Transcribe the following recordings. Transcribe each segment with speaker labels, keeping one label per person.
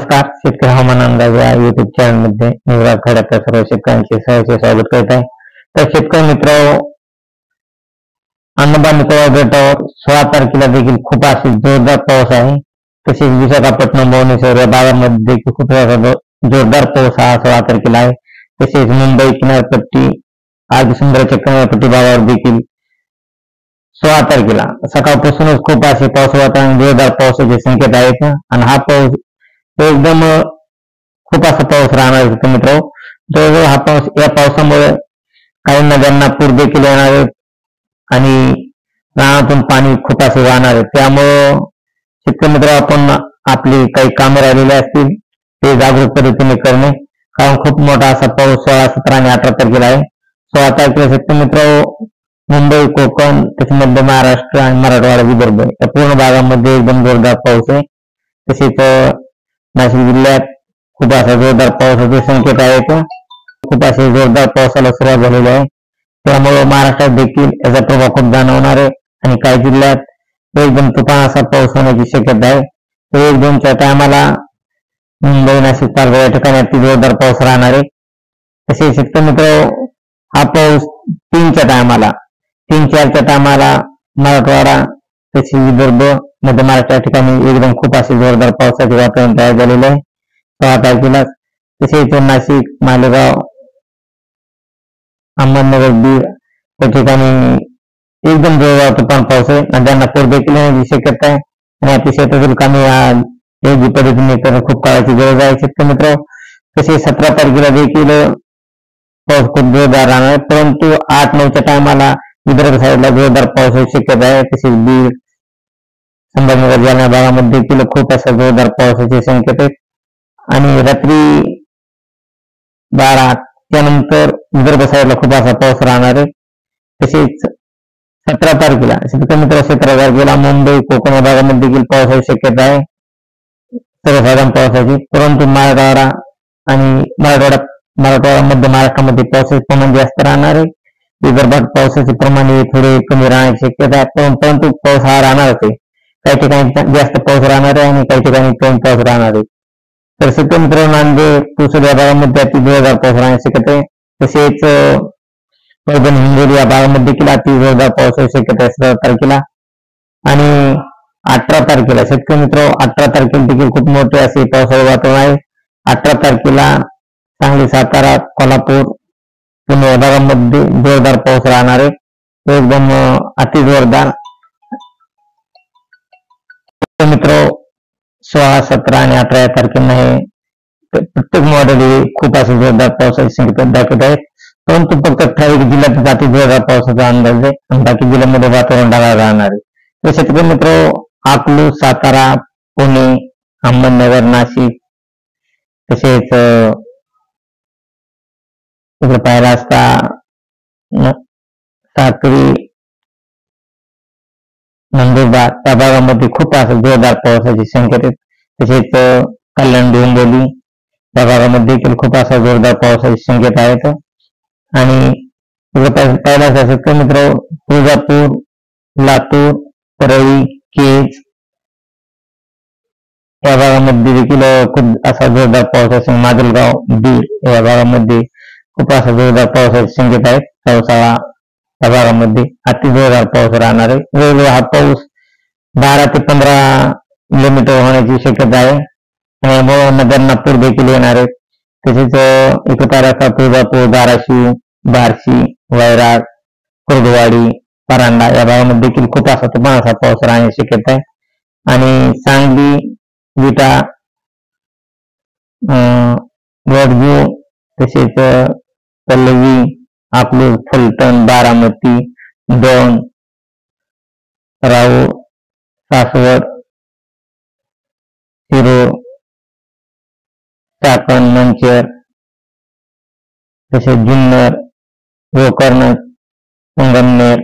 Speaker 1: नमस्कार. शेतकरी हवामान अंदाज या युट्यूब चॅनल मध्ये निवडा खड्याच्या सर्व शेतकऱ्यांचे सहर्ष स्वागत करत आहे. तर शेतकरी मित्र, अंदमान निकोबार बेटावर 16 तारखेला देखील खूप अशी जोरदार पाऊस आहे. तसेच विशाखापट्टणम, भुवनेश्वर या भागामध्ये देखील खूप जोरदार पाऊस हा 16 तारखेला आहे. तसेच मुंबई किनारपट्टी, अरबी समुद्राच्या किनारपट्टी भागावर देखील 16 तारखेला सकाळपासूनच खूप असे पाऊस वातावरण, जोरदार पावसाचे संकेत आहेत. आणि हा पाऊस एकदम खूप असा पाऊस राहणार आहे मित्र. जवळजवळ हा पाऊस, या पावसामुळे काही नद्यांना पूर देखील येणार आहेत आणि रानातून पाणी खूप असे वाहणार आहे. त्यामुळं शेतकरी मित्र, आपण आपली काही कामे राहिलेली असतील ते जागरूक पद्धतीने करणे, कारण खूप मोठा असा पाऊस 16, 17 आणि 18 तारखेला आहे. 16 तारखेला शेतकरी मित्र, मुंबई, कोकण, तसेच मध्य महाराष्ट्र आणि मराठवाडा, विदर्भ या पूर्ण भागामध्ये एकदम जोरदार पाऊस आहे. तसेच नाशिक जिल्ह्यात खूप असा जोरदार पावसाचे संकेत आहेत. खूप असे जोरदार पावसाला सुरुवात झालेली आहे. त्यामुळे महाराष्ट्रात देखील याचा प्रभाव खूप जाणवणार आहे आणि काही जिल्ह्यात एकदम तुफान असा पाऊस होण्याची शक्यता आहे. तर 1-2च्या टायमाला मुंबई, नाशिक, पालघर या ठिकाणी अति जोरदार पाऊस राहणार आहे. तसेच शेतकरी मित्र, हा पाऊस 3च्या टायमाला, 3-4च्या टायमाला मराठवाडा, तसेच विदर्भ, मध्य महाराष्ट्र या ठिकाणी एकदम खूप असे जोरदार पावसाचे वातावरण तयार झालेले आहे 16 तारखेला. तसेच नाशिक, मालेगाव, अहमदनगर, बीड या ठिकाणी एकदम जोरदार तुफान पाऊस आहे. नद्यांना पूर देखील येण्याची शक्यता आहे आणि आपली शेतातील कामे योग्य पद्धतीने करणं खूप काळाची गरज आहे शेतकरी मित्र. तसेच 17 तारखेला देखील पाऊस खूप जोरदार राहणार आहे, परंतु 8-9च्या टायमाला विदर्भ साईडला जोरदार पावसाची शक्यता आहे. तसेच बीड, संभाजीनगर, जालना भागामध्ये देखील खूप असा जोरदार पावसाचे संकेत आहेत. आणि रात्री 12 त्यानंतर विदर्भ साईडला खूप असा पाऊस राहणार आहे. तसेच 17 तारखेला शेतकरी मित्र, 17 तारखेला मुंबई, कोकण या भागामध्ये देखील पावसाची शक्यता आहे, सर्वसाधारण पावसाची. परंतु मराठवाडा आणि मराठवाडा, मध्य महाराष्ट्रामध्ये पावसाचे प्रमाण जास्त राहणार आहे. विदर्भात पावसाचे प्रमाण थोडे कमी राहण्याची शक्यता आहे, परंतु पाऊस हा राहणारच आहे. काही ठिकाणी जास्त पाऊस राहणार आहे आणि काही ठिकाणी कमी पाऊस राहणार आहे. तर शेतकरी मित्रांनो, नांदेड, पुसद या भागामध्ये अति जोरदार पाऊस राहण्याची शक्यता आहे. तसेच परभणी, हिंगोली या भागामध्ये देखील अति जोरदार पावसाची शक्यता आहे 17 तारखेला. आणि 18 तारखेला शेतकरी मित्र, 18 तारखेला देखील खूप मोठे असे पावसाचे वातावरण आहे. 18 तारखेला सांगली, सातारा, कोल्हापूर, पुणे या भागामध्ये जोरदार पाऊस राहणार आहे, एकदम अति जोरदार. मित्र, 16, 17 आणि 18 तारखेला हे प्रत्येक मॉडेल खूप असे जोरदार पावसाचे संकेत दाखवत आहेत. परंतु फक्त ठराविक जिल्ह्यात अति जोरदार पावसाचा अंदाज आहे आणि बाकी जिल्ह्यामध्ये वातावरण ढगाळ राहणार आहे. तर शेतकरी मित्र, अकलूज, सातारा, पुणे, अहमदनगर, नाशिक, तसेच इकडे पाहायला असता साक्री, नंदुरबार या भागामध्ये खूप असं जोरदार पावसाचे संकेत आहेत. तसेच कल्याण, डोंबिवली या भागामध्ये देखील खूप असा जोरदार पावसाचे संकेत आहेत. आणि पाहिला शेतकरी मित्र, तुळजापूर, लातूर, परळी, केज या भागामध्ये देखील खूप असा जोरदार पाऊस असेल. माजलगाव, बीड या भागामध्ये खूप असा जोरदार पावसाचे संकेत आहेत. पावसाळा या भागामध्ये अति जोरदार पाऊस राहणार आहे. वेगवेगळा हा पाऊस 12 ते 15 मिलीमीटर होण्याची शक्यता आहे. त्यामुळे नद्यांना पूर देखील येणार आहेत. तसेच इकडे पाहिला तुळजापूर, धाराशिव, बार्शी, वैराग, कुर्डवाडी, परांडा या भागामध्ये देखील खूप असा तुफान असा पाऊस राहण्याची शक्यता आहे. आणि सांगली, विटा, वडजू, तसेच पल्लवी, अकलूज, फलटण, बारामती, दौंड, राऊर, सासवड, शिरूर, चाकण, मंचर, तसेच जुन्नर, गोकर्ण, संगमनेर,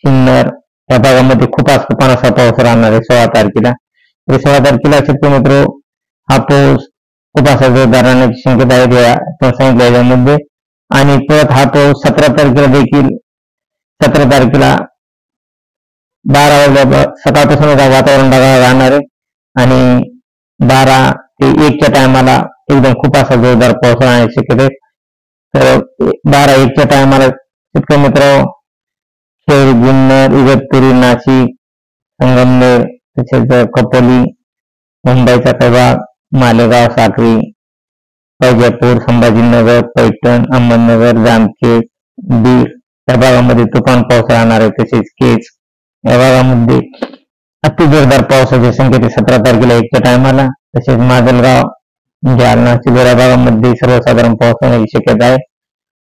Speaker 1: सिन्नर या भागामध्ये खूप तुफान असा पाऊस राहणार आहे 16 तारखेला. 16 तारखेला शेतकरी मित्र, हा पाऊस खूप असा जोरदार राहण्याची शक्यता आहे सांगितलं यामध्ये. आणि परत हा पाऊस 17 तारखेला देखील, 17 तारखेला 12 वाजता सकाळपासून वातावरण ढगाळ राहणार आहे आणि 12 ते 1च्या टायमाला एकदम खूप असा जोरदार पाऊस राहण्याची शक्यता आहे. तर 12-1च्या टायमाला शेतकरी मित्र खेड, जुन्नर, इगतपुरी, नाशिक, संगमनेर, तसेच कपोली, मुंबईचा काही भाग, मालेगाव, साक्री, वैजापूर, संभाजीनगर, पैठण, अहमदनगर, जामखेड, बीड या भागामध्ये तुफान पाऊस राहणार आहे. तसेच केज या भागामध्ये अति जोरदार पावसाची संकेत 17 तारखेला 1च्या टायमाला. तसेच माजलगाव, जालना, चिखली या भागामध्ये सर्वसाधारण पाऊस होण्याची शक्यता आहे.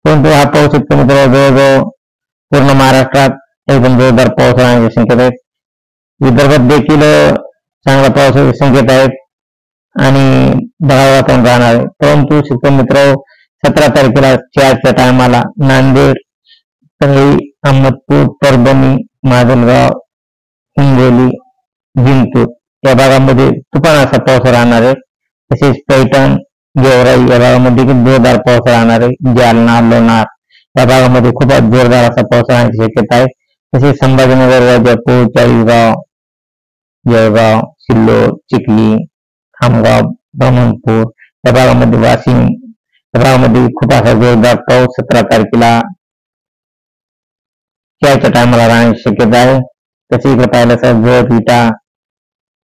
Speaker 1: परंतु हा पाऊस जवळजवळ पूर्ण महाराष्ट्रात एकदम जोरदार पाऊस राहण्याची शक्यता आहे. विदर्भात देखील चांगला पावसाचे संकेत आहेत आणि ढगाळ वातावरण राहणार आहे. परंतु शेतकरी मित्र 17 तारखेला 4च्या टायमाला नांदेड, परळी, अहमदपूर, परभणी, माजलगाव, हिंगोली, जिंतूर या भागामध्ये तुफान असा पाऊस राहणार आहे. तसेच पैठण, गेवराई या भागामध्ये जोरदार पाऊस राहणार आहे. जालना, लोणार या भागामध्ये खूपच जोरदार असा पाऊस राहण्याची शक्यता आहे. तसेच संभाजीनगर, वैजापूर, चाळीसगाव, जळगाव, सिल्लोड, चिखली, खामगाव, ब्रह्मपूर या भागामध्ये, वाशिम या भागामध्ये खूप असा जोरदार पाऊस 17 तारखेला 4च्या टायमाला राहण्याची शक्यता आहे. तसे इकडे पाहिलं तर जत, विटा,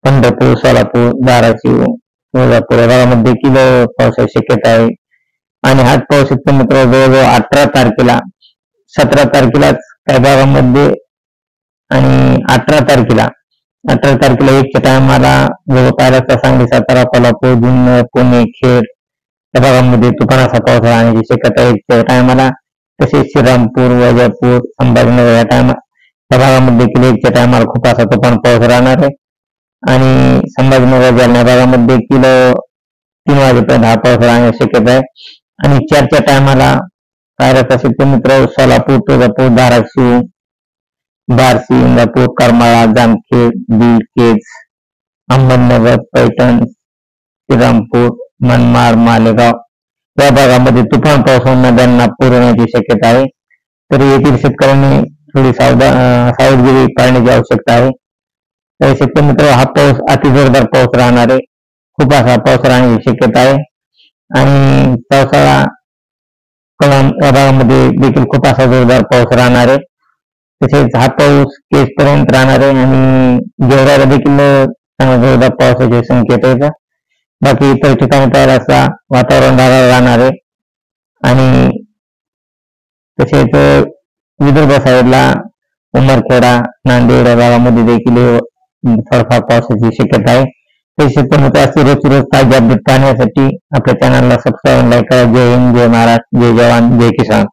Speaker 1: पंढरपूर, सोलापूर, धाराशिव, तुळजापूर या भागामध्ये देखील पावसाची शक्यता आहे. आणि हाच पाऊस मित्र जवळजवळ 18 तारखेला 17 तारखेलाच काही भागामध्ये आणि 18 तारखेला 1च्या टायमाला जवळ पाहिला तर सांगली, सातारा, कोल्हापूर, जुन्नर, पुणे, खेड या भागामध्ये तुफान असा पाऊस राहण्याची शक्यता आहे 1च्या टायमाला. तसेच श्रीरामपूर, वैजापूर, संभाजीनगर या भागामध्ये देखील 1च्या टायमाला खूप असा तुफान पाऊस राहणार आहे. आणि संभाजीनगर, जालना भागामध्ये देखील 3 वाजेपर्यंत हा पाऊस राहण्याची शक्यता आहे. आणि 4च्या टायमाला पाहिलं असेल तर मित्र सोलापूर, तुळजापूर, धाराशिव, बार्शी, इंदापूर, करमाळा, जामखेड, बीड, केज, अहमदनगर, पैठण, श्रीरामपूर, मनमाड, मालेगाव या भागामध्ये तुफान पाऊस होऊन नद्यांना पूर येण्याची शक्यता आहे. तरी येथील शेतकऱ्यांनी थोडी सावधगिरी पाळण्याची आवश्यकता आहे. तर शेतकरी मित्र हा पाऊस अति जोरदार पाऊस राहणार आहे. खूप असा पाऊस राहण्याची शक्यता आहे. आणि पावसाळा कळंब या भागामध्ये देखील खूप असा जोरदार पाऊस राहणार आहे. तसेच हा पाऊस केजपर्यंत राहणार आहे आणि गेवराईला देखील चांगला जोरदार पावसाचे संकेत आहेत. बाकी इतर ठिकाणी तर असा वातावरण ढगाळ राहणार आहे. आणि तसेच विदर्भ साईडला उमरखेडा, नांदेड या भागामध्ये देखील थोडाफार पावसाची शक्यता आहे. तसेच रोज ताजे अपडेट पाहण्यासाठी आपल्या चॅनलला सबस्क्राईब, लाईक करा. जय हिंद, जय महाराष्ट्र, जय जवान, जय किसान.